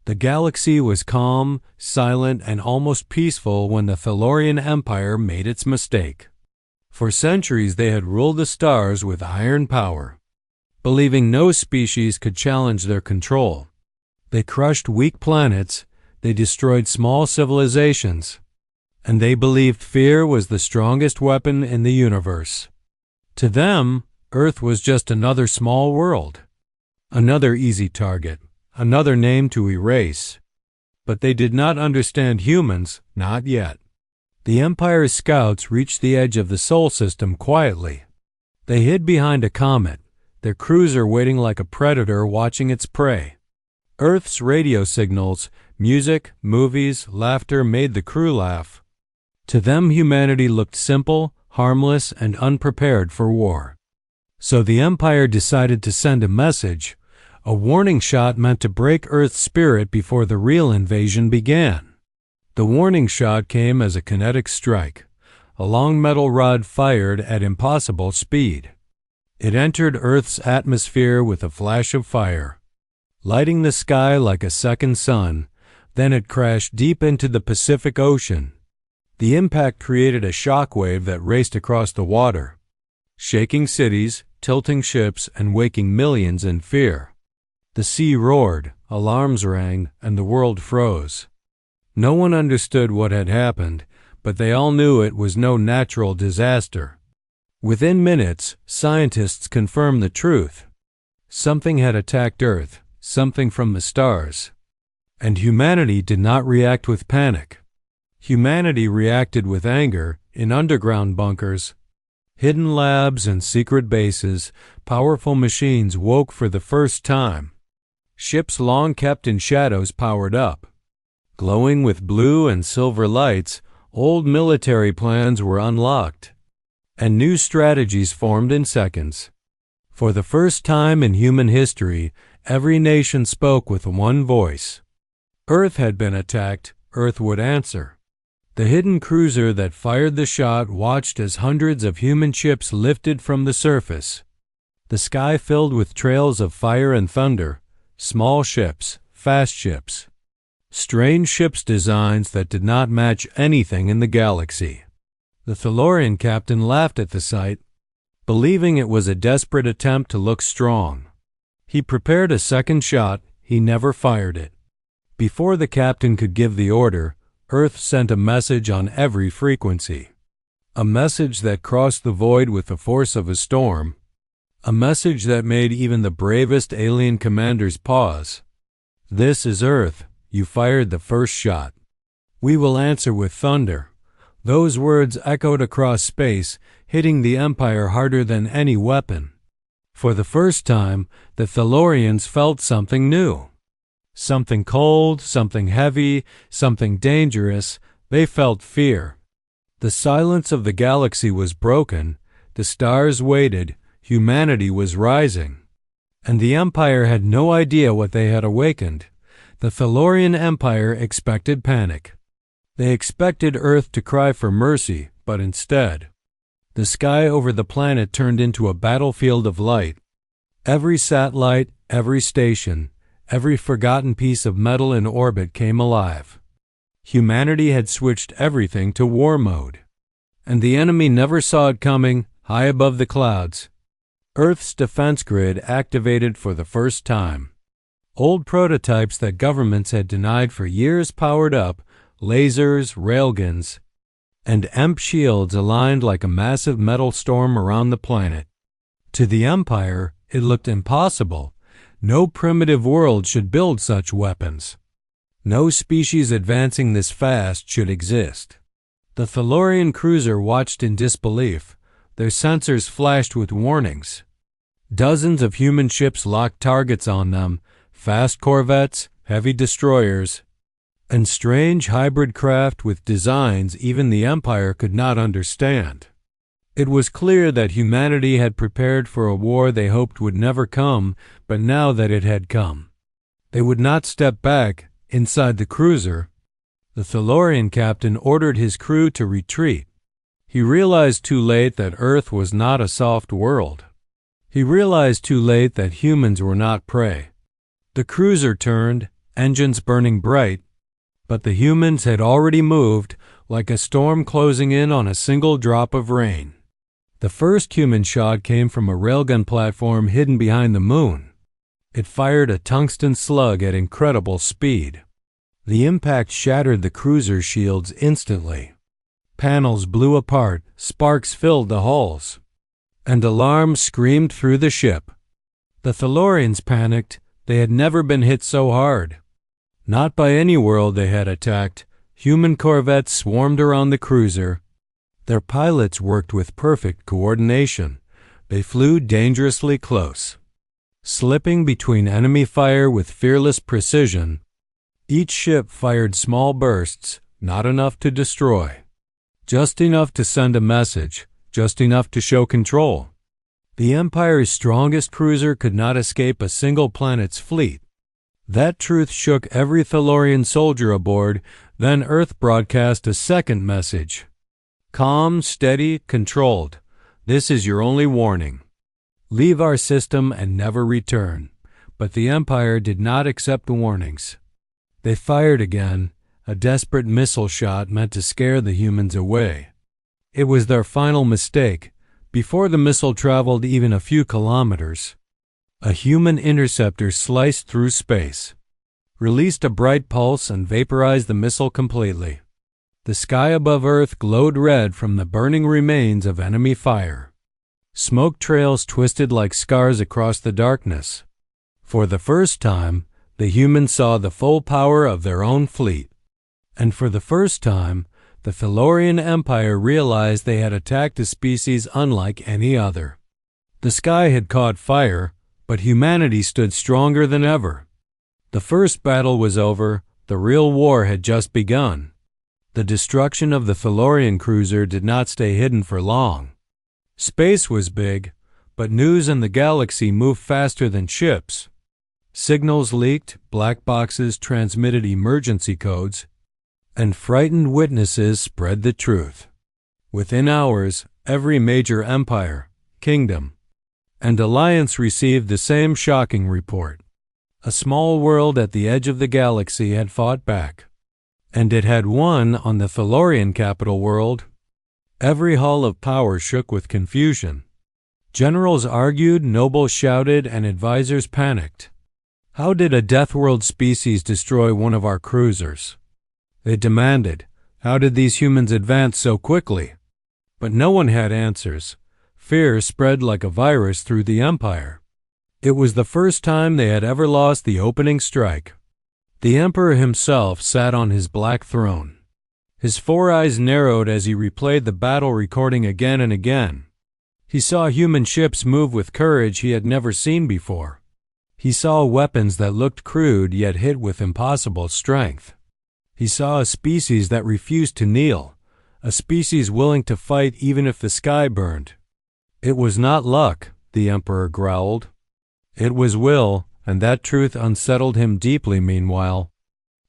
The galaxy was calm, silent, and almost peaceful when the Thalorian Empire made its mistake. For centuries they had ruled the stars with iron power. Believing no species could challenge their control, they crushed weak planets, they destroyed small civilizations, and they believed fear was the strongest weapon in the universe. To them, Earth was just another small world, another easy target, another name to erase. But they did not understand humans, not yet. The Empire's scouts reached the edge of the Sol system quietly. They hid behind a comet, their cruiser waiting like a predator watching its prey. Earth's radio signals, music, movies, laughter made the crew laugh. To them, humanity looked simple, harmless, and unprepared for war. So the Empire decided to send a message, a warning shot meant to break Earth's spirit before the real invasion began. The warning shot came as a kinetic strike, a long metal rod fired at impossible speed. It entered Earth's atmosphere with a flash of fire, lighting the sky like a second sun. Then it crashed deep into the Pacific Ocean. The impact created a shockwave that raced across the water, shaking cities, tilting ships, and waking millions in fear. The sea roared, alarms rang, and the world froze. No one understood what had happened, but they all knew it was no natural disaster. Within minutes, scientists confirmed the truth. Something had attacked Earth, something from the stars. And humanity did not react with panic. Humanity reacted with anger. In underground bunkers, hidden labs, and secret bases, powerful machines woke for the first time. Ships long kept in shadows powered up. Glowing with blue and silver lights, old military plans were unlocked, and new strategies formed in seconds. For the first time in human history, every nation spoke with one voice. Earth had been attacked, Earth would answer. The hidden cruiser that fired the shot watched as hundreds of human ships lifted from the surface. The sky filled with trails of fire and thunder, small ships, fast ships. Strange ships' designs that did not match anything in the galaxy. The Thalorian captain laughed at the sight, believing it was a desperate attempt to look strong. He prepared a second shot. He never fired it. Before the captain could give the order, Earth sent a message on every frequency. A message that crossed the void with the force of a storm. A message that made even the bravest alien commanders pause. This is Earth. You fired the first shot. We will answer with thunder. Those words echoed across space, hitting the Empire harder than any weapon. For the first time, the Thalorians felt something new. Something cold, something heavy, something dangerous. They felt fear. The silence of the galaxy was broken. The stars waited. Humanity was rising. And the Empire had no idea what they had awakened. The Thalorian Empire expected panic. They expected Earth to cry for mercy, but instead, the sky over the planet turned into a battlefield of light. Every satellite, every station, every forgotten piece of metal in orbit came alive. Humanity had switched everything to war mode. And the enemy never saw it coming. High above the clouds, Earth's defense grid activated for the first time. Old prototypes that governments had denied for years powered up, lasers, railguns, and EMP shields aligned like a massive metal storm around the planet. To the Empire, it looked impossible. No primitive world should build such weapons. No species advancing this fast should exist. The Thalorian cruiser watched in disbelief. Their sensors flashed with warnings. Dozens of human ships locked targets on them, fast corvettes, heavy destroyers, and strange hybrid craft with designs even the Empire could not understand. It was clear that humanity had prepared for a war they hoped would never come, but now that it had come, they would not step back. Inside the cruiser, the Thalorian captain ordered his crew to retreat. He realized too late that Earth was not a soft world. He realized too late that humans were not prey. The cruiser turned, engines burning bright, but the humans had already moved, like a storm closing in on a single drop of rain. The first human shot came from a railgun platform hidden behind the moon. It fired a tungsten slug at incredible speed. The impact shattered the cruiser's shields instantly. Panels blew apart, sparks filled the hulls, and alarms screamed through the ship. The Thalorians panicked. They had never been hit so hard. Not by any world they had attacked. Human corvettes swarmed around the cruiser. Their pilots worked with perfect coordination. They flew dangerously close, slipping between enemy fire with fearless precision. Each ship fired small bursts, not enough to destroy, just enough to send a message, just enough to show control. The Empire's strongest cruiser could not escape a single planet's fleet. That truth shook every Thalorian soldier aboard. Then Earth broadcast a second message. Calm, steady, controlled. This is your only warning. Leave our system and never return. But the Empire did not accept the warnings. They fired again, a desperate missile shot meant to scare the humans away. It was their final mistake. Before the missile traveled even a few kilometers, a human interceptor sliced through space, released a bright pulse and vaporized the missile completely. The sky above Earth glowed red from the burning remains of enemy fire. Smoke trails twisted like scars across the darkness. For the first time, the humans saw the full power of their own fleet. And for the first time, the Thalorian Empire realized they had attacked a species unlike any other. The sky had caught fire, but humanity stood stronger than ever. The first battle was over. The real war had just begun. The destruction of the Thalorian cruiser did not stay hidden for long. Space was big, but news in the galaxy moved faster than ships. Signals leaked, black boxes transmitted emergency codes, and frightened witnesses spread the truth. Within hours, every major empire, kingdom, and alliance received the same shocking report. A small world at the edge of the galaxy had fought back, and it had won on the Thalorian capital world. Every hall of power shook with confusion. Generals argued, nobles shouted, and advisors panicked. How did a deathworld species destroy one of our cruisers? They demanded. How did these humans advance so quickly? But no one had answers. Fear spread like a virus through the Empire. It was the first time they had ever lost the opening strike. The Emperor himself sat on his black throne. His 4 eyes narrowed as he replayed the battle recording again and again. He saw human ships move with courage he had never seen before. He saw weapons that looked crude yet hit with impossible strength. He saw a species that refused to kneel, a species willing to fight even if the sky burned. It was not luck, the Emperor growled. It was will, and that truth unsettled him deeply. Meanwhile,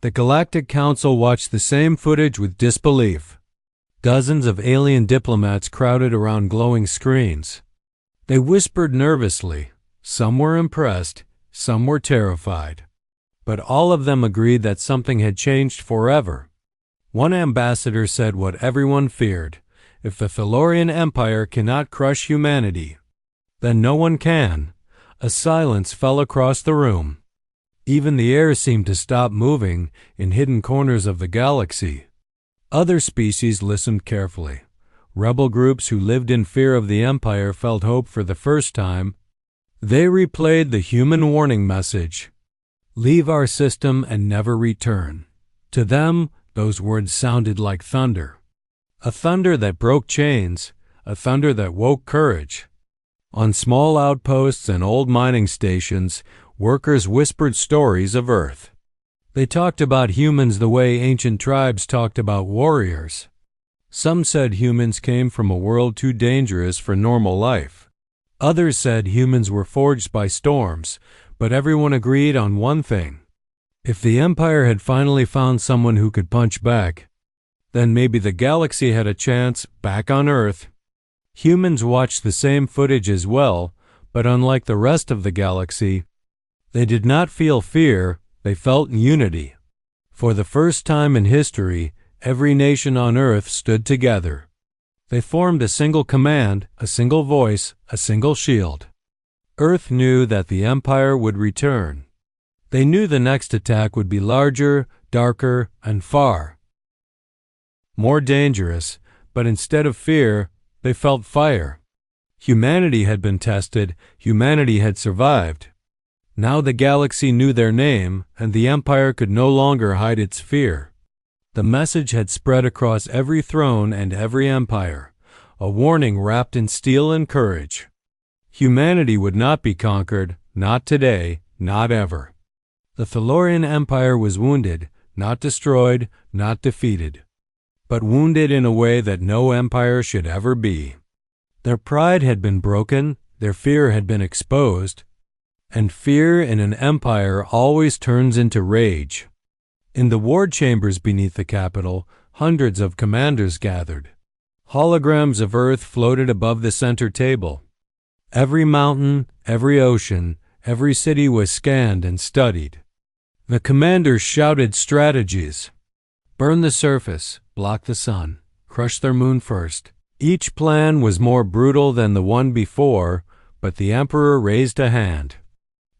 the Galactic Council watched the same footage with disbelief. Dozens of alien diplomats crowded around glowing screens. They whispered nervously. Some were impressed, some were terrified. But all of them agreed that something had changed forever. One ambassador said what everyone feared. If the Thalorian Empire cannot crush humanity, then no one can. A silence fell across the room. Even the air seemed to stop moving in hidden corners of the galaxy. Other species listened carefully. Rebel groups who lived in fear of the Empire felt hope for the first time. They replayed the human warning message. Leave our system and never return. To them, those words sounded like thunder. A thunder that broke chains, a thunder that woke courage. On small outposts and old mining stations, workers whispered stories of Earth. They talked about humans the way ancient tribes talked about warriors. Some said humans came from a world too dangerous for normal life. Others said humans were forged by storms, but everyone agreed on one thing. If the Empire had finally found someone who could punch back, then maybe the galaxy had a chance back on Earth. Humans watched the same footage as well, but unlike the rest of the galaxy, they did not feel fear, They felt unity. For the first time in history, every nation on Earth stood together. They formed a single command, a single voice, a single shield. Earth knew that the Empire would return. They knew the next attack would be larger, darker, and far more dangerous, but instead of fear, they felt fire. Humanity had been tested, humanity had survived. Now the galaxy knew their name, and the Empire could no longer hide its fear. The message had spread across every throne and every empire, a warning wrapped in steel and courage. Humanity would not be conquered, not today, not ever. The Thalorian Empire was wounded, not destroyed, not defeated, but wounded in a way that no empire should ever be. Their pride had been broken, their fear had been exposed, and fear in an empire always turns into rage. In the war chambers beneath the capital, hundreds of commanders gathered. Holograms of Earth floated above the center table. Every mountain, every ocean, every city was scanned and studied. The commanders shouted strategies. Burn the surface, block the sun, crush their moon first. Each plan was more brutal than the one before, but the Emperor raised a hand.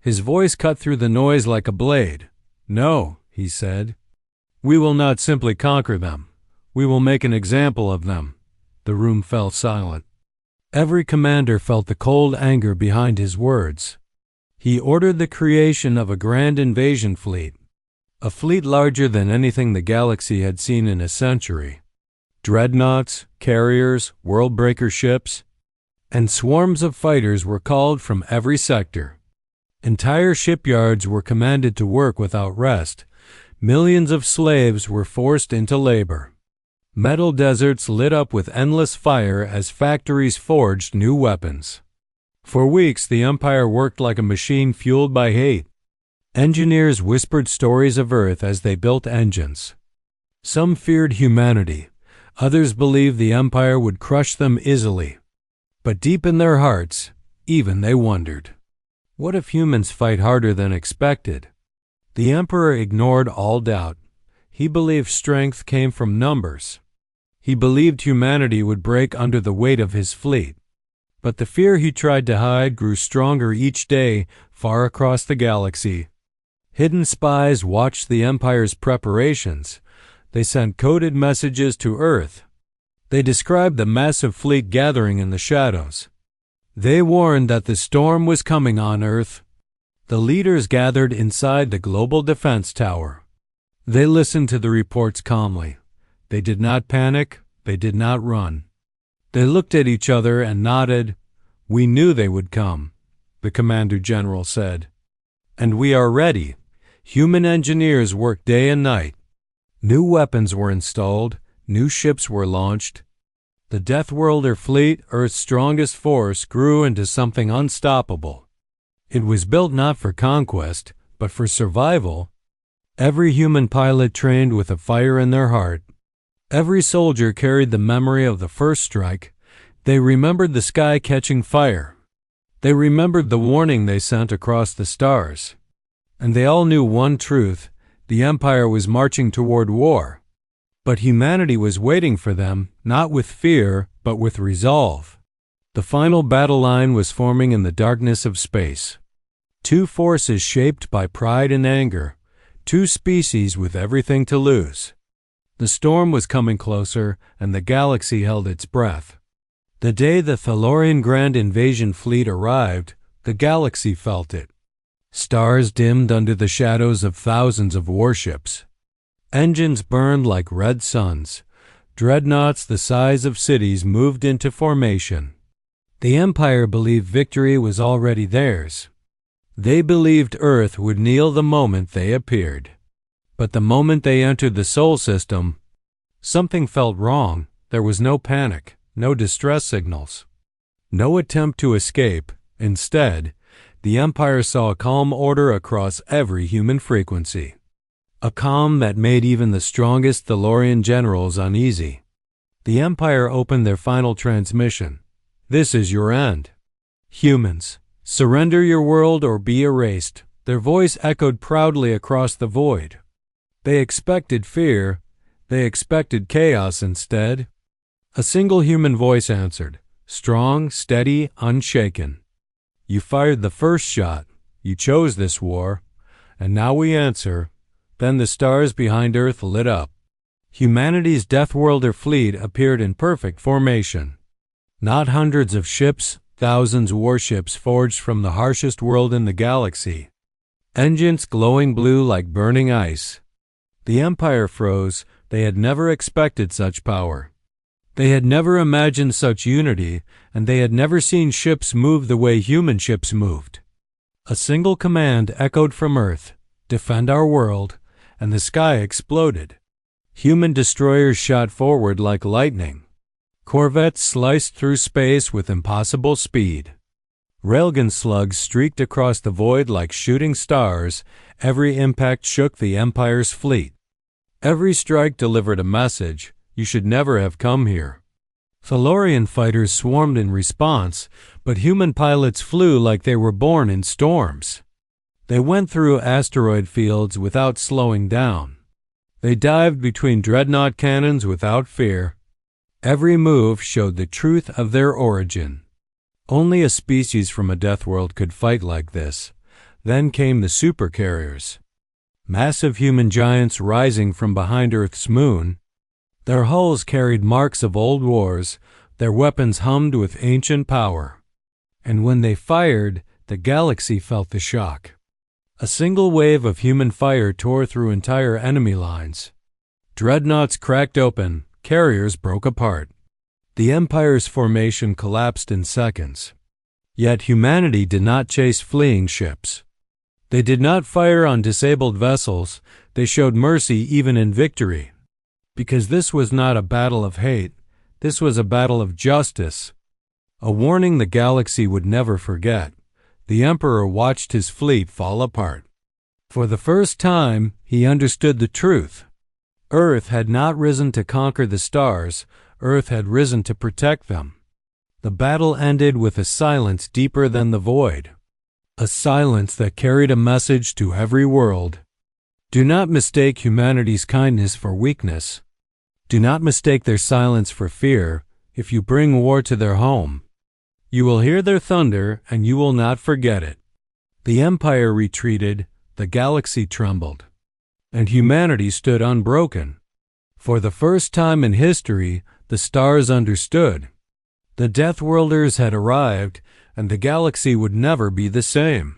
His voice cut through the noise like a blade. "No," he said. "We will not simply conquer them. We will make an example of them." The room fell silent. Every commander felt the cold anger behind his words. He ordered the creation of a grand invasion fleet, a fleet larger than anything the galaxy had seen in a century. Dreadnoughts, carriers, world-breaker ships, and swarms of fighters were called from every sector. Entire shipyards were commanded to work without rest. Millions of slaves were forced into labor. Metal deserts lit up with endless fire as factories forged new weapons. For weeks, the Empire worked like a machine fueled by hate. Engineers whispered stories of Earth as they built engines. Some feared humanity. Others believed the Empire would crush them easily. But deep in their hearts, even they wondered, what if humans fight harder than expected? The Emperor ignored all doubt. He believed strength came from numbers. He believed humanity would break under the weight of his fleet. But the fear he tried to hide grew stronger each day far across the galaxy. Hidden spies watched the Empire's preparations. They sent coded messages to Earth. They described the massive fleet gathering in the shadows. They warned that the storm was coming on Earth. The leaders gathered inside the Global Defense Tower. They listened to the reports calmly. They did not panic. They did not run. They looked at each other and nodded. "We knew they would come," the Commander General said. "And we are ready." Human engineers worked day and night. New weapons were installed. New ships were launched. The Deathworlder fleet, Earth's strongest force, grew into something unstoppable. It was built not for conquest, but for survival. Every human pilot trained with a fire in their heart. Every soldier carried the memory of the first strike. They remembered the sky catching fire. They remembered the warning they sent across the stars. And they all knew one truth: the Empire was marching toward war. But humanity was waiting for them, not with fear, but with resolve. The final battle line was forming in the darkness of space. Two forces shaped by pride and anger. Two species with everything to lose. The storm was coming closer, and the galaxy held its breath. The day the Thalorian Grand Invasion Fleet arrived, the galaxy felt it. Stars dimmed under the shadows of thousands of warships. Engines burned like red suns. Dreadnoughts the size of cities moved into formation. The Empire believed victory was already theirs. They believed Earth would kneel the moment they appeared. But the moment they entered the Sol system, something felt wrong. There was no panic, no distress signals, no attempt to escape. Instead, the Empire saw a calm order across every human frequency. A calm that made even the strongest Thalorian generals uneasy. The Empire opened their final transmission. "This is your end. Humans, surrender your world or be erased. Their voice echoed proudly across the void. They expected fear. They expected chaos instead. A single human voice answered, strong, steady, unshaken. You fired the first shot. You chose this war. And now we answer. Then the stars behind Earth lit up. Humanity's deathworlder fleet appeared in perfect formation. Not hundreds of ships, thousands warships forged from the harshest world in the galaxy. Engines glowing blue like burning ice. The Empire froze. They had never expected such power. They had never imagined such unity, and they had never seen ships move the way human ships moved. A single command echoed from Earth, defend our world, and the sky exploded. Human destroyers shot forward like lightning. Corvettes sliced through space with impossible speed. Railgun slugs streaked across the void like shooting stars. Every impact shook the Empire's fleet. Every strike delivered a message. You should never have come here. Thalorian fighters swarmed in response, but human pilots flew like they were born in storms. They went through asteroid fields without slowing down. They dived between dreadnought cannons without fear. Every move showed the truth of their origin. Only a species from a deathworld could fight like this. Then came the supercarriers. Massive human giants rising from behind Earth's moon. Their hulls carried marks of old wars. Their weapons hummed with ancient power. And when they fired, the galaxy felt the shock. A single wave of human fire tore through entire enemy lines. Dreadnoughts cracked open. Carriers broke apart. The Empire's formation collapsed in seconds. Yet humanity did not chase fleeing ships. They did not fire on disabled vessels. They showed mercy even in victory. Because this was not a battle of hate. This was a battle of justice. A warning the galaxy would never forget. The Emperor watched his fleet fall apart. For the first time, he understood the truth. Earth had not risen to conquer the stars. Earth had risen to protect them. The battle ended with a silence deeper than the void. A silence that carried a message to every world. Do not mistake humanity's kindness for weakness. Do not mistake their silence for fear. If you bring war to their home, you will hear their thunder and you will not forget it. The Empire retreated, the galaxy trembled, and humanity stood unbroken. For the first time in history, the stars understood. The Deathworlders had arrived, and the galaxy would never be the same.